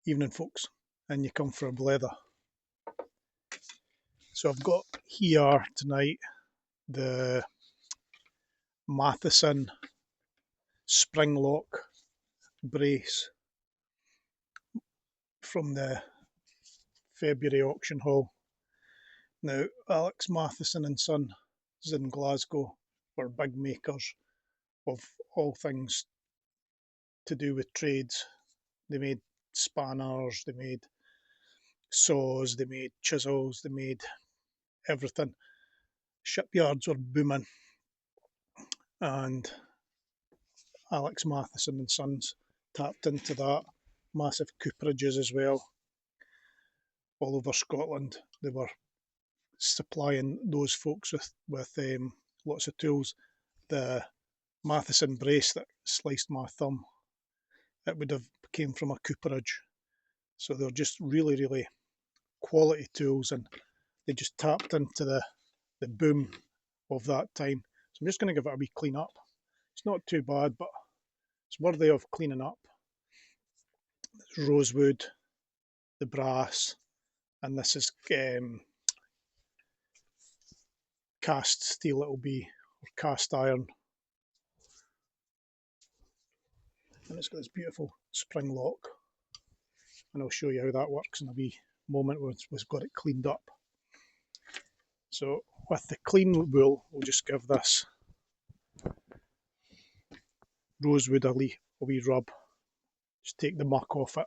Evening folks, and you come for a blether. So I've got here tonight the Mathieson spring lock brace from the February auction haul. Now Alex Mathieson and Son is in Glasgow, were big makers of all things to do with trades. They made spanners, they made saws, they made chisels, they made everything. Shipyards were booming, and Alex Mathieson and Sons tapped into that. Massive cooperages as well, all over Scotland. They were supplying those folks with lots of tools. The Mathieson brace that sliced my thumb, it would have came from a cooperage. So they're just really, really quality tools, and they just tapped into the boom of that time. So I'm just going to give it a wee clean up. It's not too bad, but it's worthy of cleaning up. There's rosewood, the brass, and this is cast steel it'll be, or cast iron. And it's got this beautiful spring lock. And I'll show you how that works in a wee moment once we've got it cleaned up. So with the clean wool, we'll just give this rosewood a wee rub. Just take the muck off it.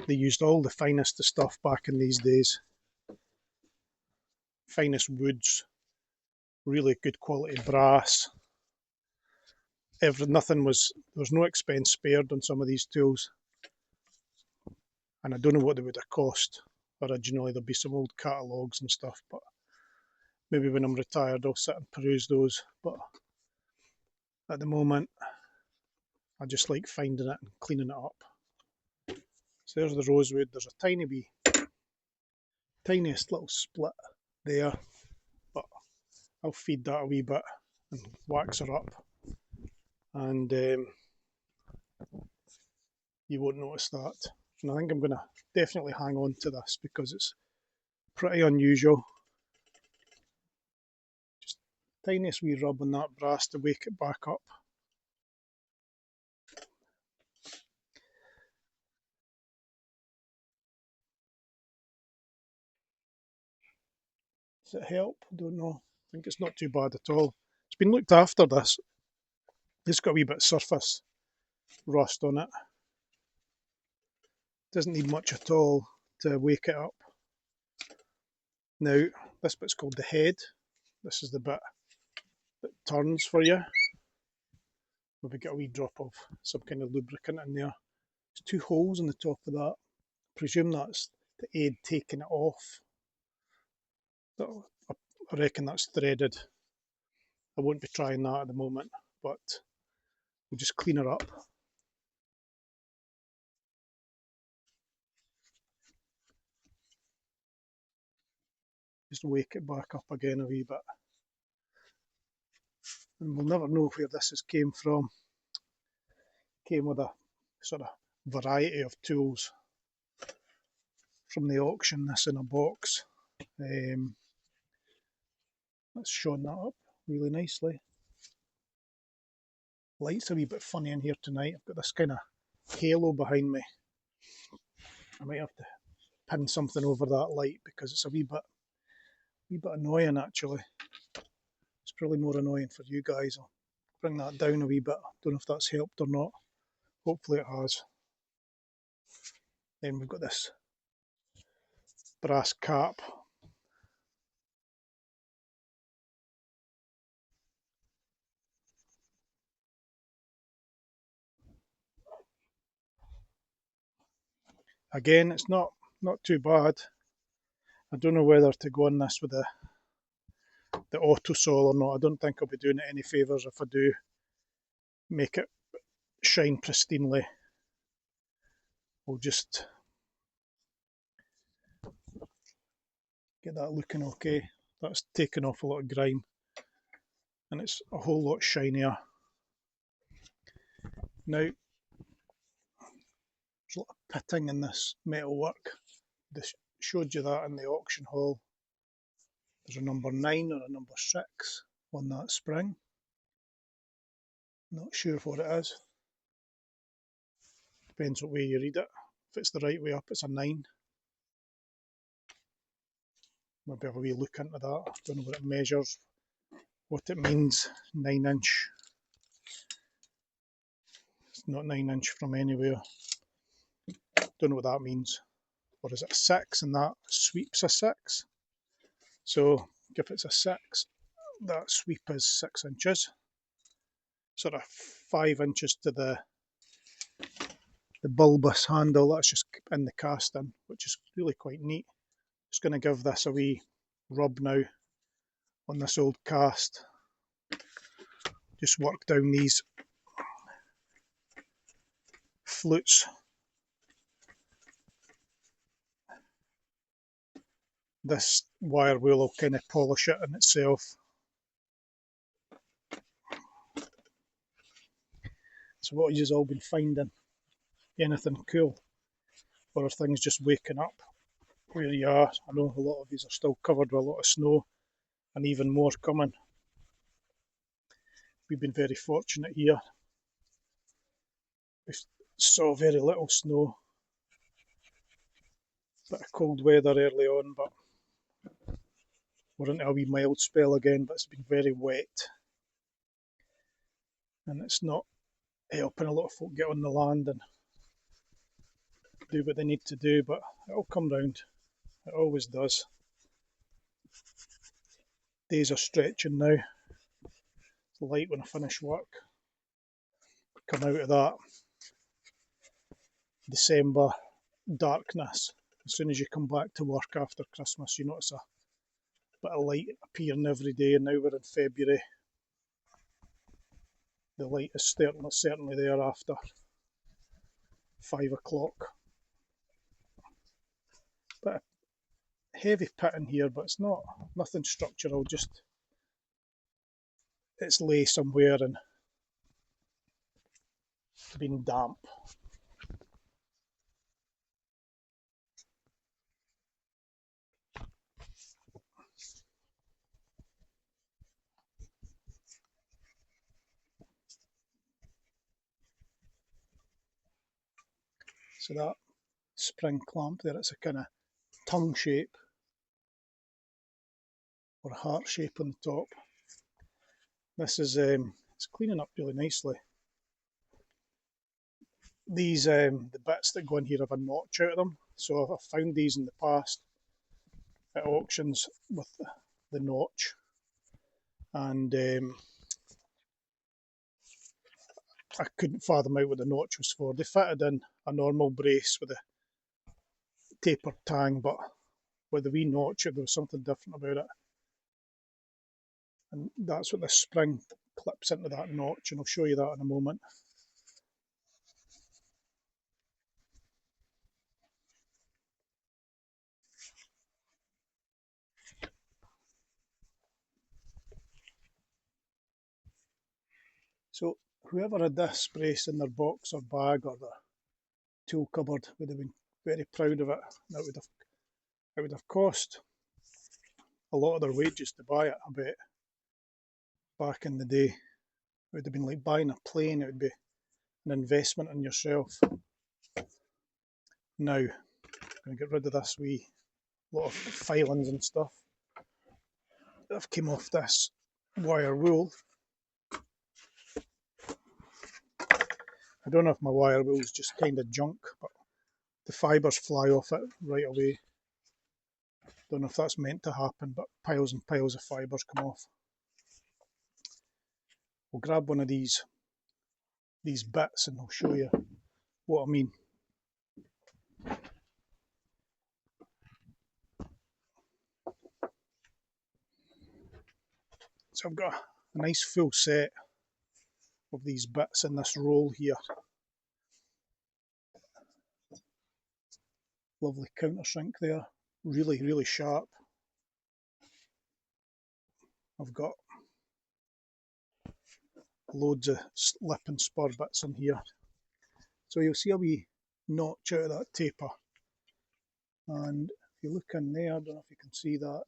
They used all the finest of stuff back in these days. Finest woods, really good quality brass. There was no expense spared on some of these tools. And I don't know what they would have cost originally. There'll be some old catalogues and stuff, but maybe when I'm retired I'll sit and peruse those. But at the moment I just like finding it and cleaning it up. So there's the rosewood. There's a tiniest little split there, but I'll feed that a wee bit and wax her up, and you won't notice that. And I think I'm going to definitely hang on to this because it's pretty unusual. Just tiniest wee rub on that brass to wake it back up. Does it help? I don't know. I think it's not too bad at all. It's been looked after, this. It's got a wee bit of surface rust on it. Doesn't need much at all to wake it up. Now, this bit's called the head. This is the bit that turns for you. Maybe get a wee drop of some kind of lubricant in there. There's two holes in the top of that. I presume that's to aid taking it off. I reckon that's threaded. I won't be trying that at the moment, but we'll just clean her up. Just wake it back up again a wee bit. And we'll never know where this came from. Came with a sort of variety of tools from the auction, this in a box. That's shown that up really nicely. Light's a wee bit funny in here tonight. I've got this kind of halo behind me. I might have to pin something over that light because it's a wee bit annoying actually. It's probably more annoying for you guys. I'll bring that down a wee bit. Don't know if that's helped or not. Hopefully it has. Then we've got this brass cap. Again, it's not too bad. I don't know whether to go on this with the auto saw or not. I don't think I'll be doing it any favours if I do make it shine pristinely. We'll just Get that looking okay. That's taken off a lot of grime and it's a whole lot shinier. Now, there's a lot of pitting in this metalwork. This showed you that in the auction hall. There's a number 9 or a number 6 on that spring. Not sure what it is. Depends what way you read it. If it's the right way up, it's a 9. Maybe have a wee look into that. I don't know what it measures, what it means. 9-inch. It's not 9-inch from anywhere. Don't know what that means. Or is it a 6 and that sweep's a 6? So if it's a 6, that sweep is 6 inches. Sort of 5 inches to the bulbous handle. That's just in the casting, which is really quite neat. Just going to give this a wee rub now on this old cast. Just work down these flutes. This wire wheel will kind of polish it in itself. So what have you all been finding? Anything cool? Or are things just waking up where you are? I know a lot of these are still covered with a lot of snow and even more coming. We've been very fortunate here. We saw very little snow. Bit of cold weather early on, but we're into a wee mild spell again, but it's been very wet. And it's not helping a lot of folk get on the land and do what they need to do, but it'll come round. It always does. Days are stretching now. It's light when I finish work. Come out of that December darkness. As soon as you come back to work after Christmas, you notice a bit of light appearing every day, and now we're in February. The light is certainly there after 5 o'clock. Bit of heavy pitting here, but it's nothing structural, just it's lay somewhere and been damp. So that spring clamp there, it's a kind of tongue shape or heart shape on the top. This is it's cleaning up really nicely. These the bits that go in here have a notch out of them, so I've found these in the past at auctions with the notch, and I couldn't fathom out what the notch was for. They fitted in a normal brace with a tapered tang, but with the wee notch there was something different about it, and that's what this spring clips into that notch, and I'll show you that in a moment. So whoever had this brace in their box or bag or their tool cupboard would have been very proud of it. It would have cost a lot of their wages to buy it, I bet. Back in the day, it would have been like buying a plane. It would be an investment in yourself. Now, I'm going to get rid of this wee lot of filings and stuff that have come off this wire wool. I don't know if my wire wool is just kind of junk, but the fibres fly off it right away. Don't know if that's meant to happen, but piles and piles of fibres come off. We'll grab one of these bits and I'll show you what I mean. So I've got a nice full set of these bits in this roll here. Lovely countersink there, really, really sharp. I've got loads of lip and spur bits in here. So you'll see a wee notch out of that taper. And if you look in there, I don't know if you can see that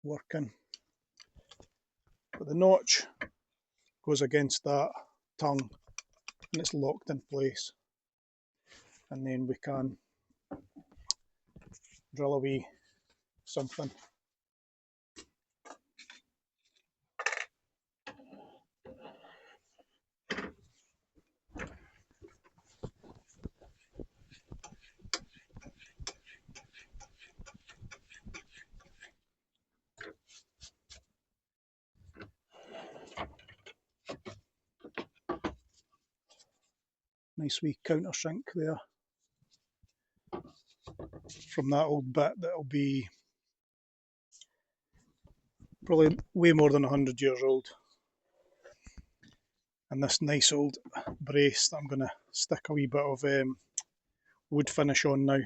working. But the notch goes against that tongue and it's locked in place. And then we can drill a wee something. Nice wee counter sink there from that old bit that'll be probably way more than 100 years old. And this nice old brace that I'm going to stick a wee bit of wood finish on now.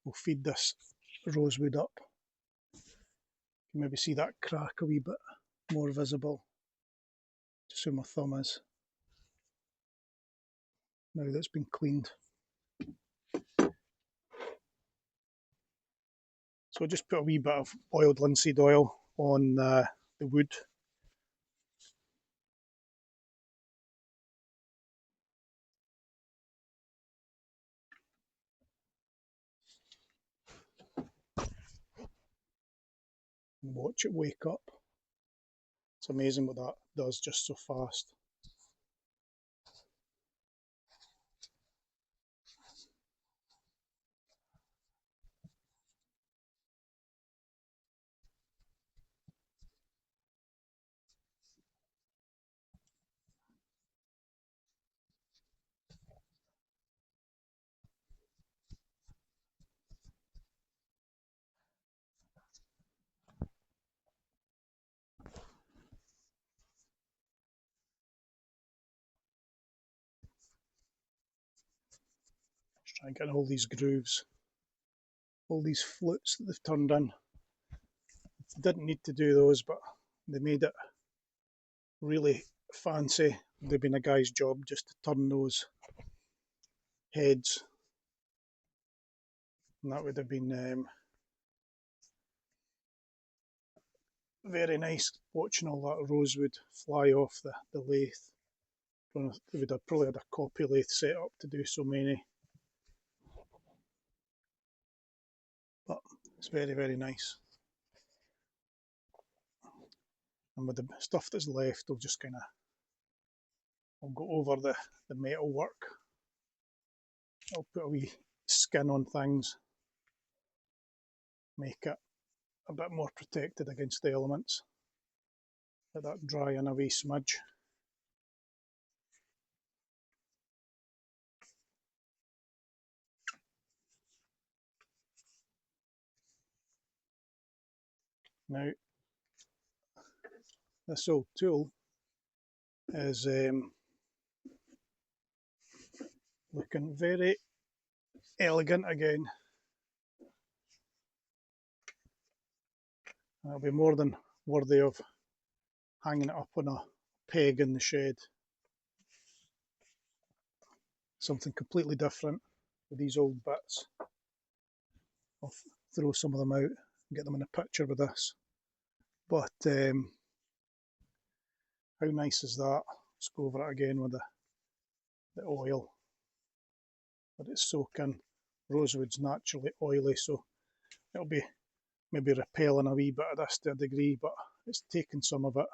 We'll feed this rosewood up. You can maybe see that crack a wee bit more visible, just where my thumb is. Now that's been cleaned. So I just put a wee bit of oiled linseed oil on the wood. And watch it wake up. It's amazing what that does just so fast. Just try and get all these grooves, all these flutes that they've turned in. Didn't need to do those, but they made it really fancy. They've been a guy's job just to turn those heads, and that would have been very nice watching all that rosewood fly off the lathe. They would have probably had a copy lathe set up to do so many, but it's very, very nice. And with the stuff that's left, I'll just I'll go over the metal work. I'll put a wee skin on things, make it a bit more protected against the elements. Let that dry in a wee smudge. Now, this old tool is looking very elegant again. It'll be more than worthy of hanging it up on a peg in the shed. Something completely different with these old bits. I'll throw some of them out and get them in a picture with this. But how nice is that? Let's go over it again with the oil. But it's soaking. Rosewood's naturally oily, so it'll be maybe repelling a wee bit of this to a degree, but it's taking some of it.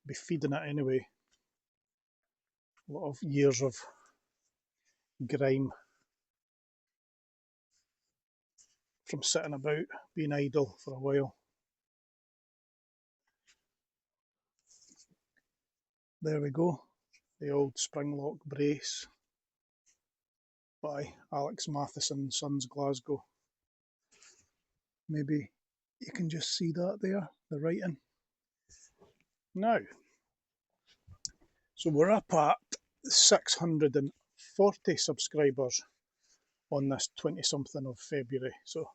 Be feeding it anyway. A lot of years of grime from sitting about, being idle for a while. There we go, the old spring lock brace by Alex Mathieson & Sons, Glasgow. Maybe you can just see that there, the writing. Now, so we're up at 640 subscribers. on this 20-something of February. So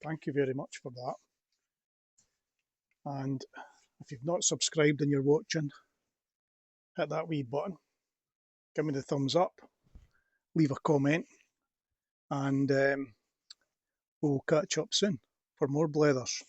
thank you very much for that. And if you've not subscribed and you're watching, hit that wee button, give me the thumbs up, leave a comment, and we'll catch up soon for more blethers.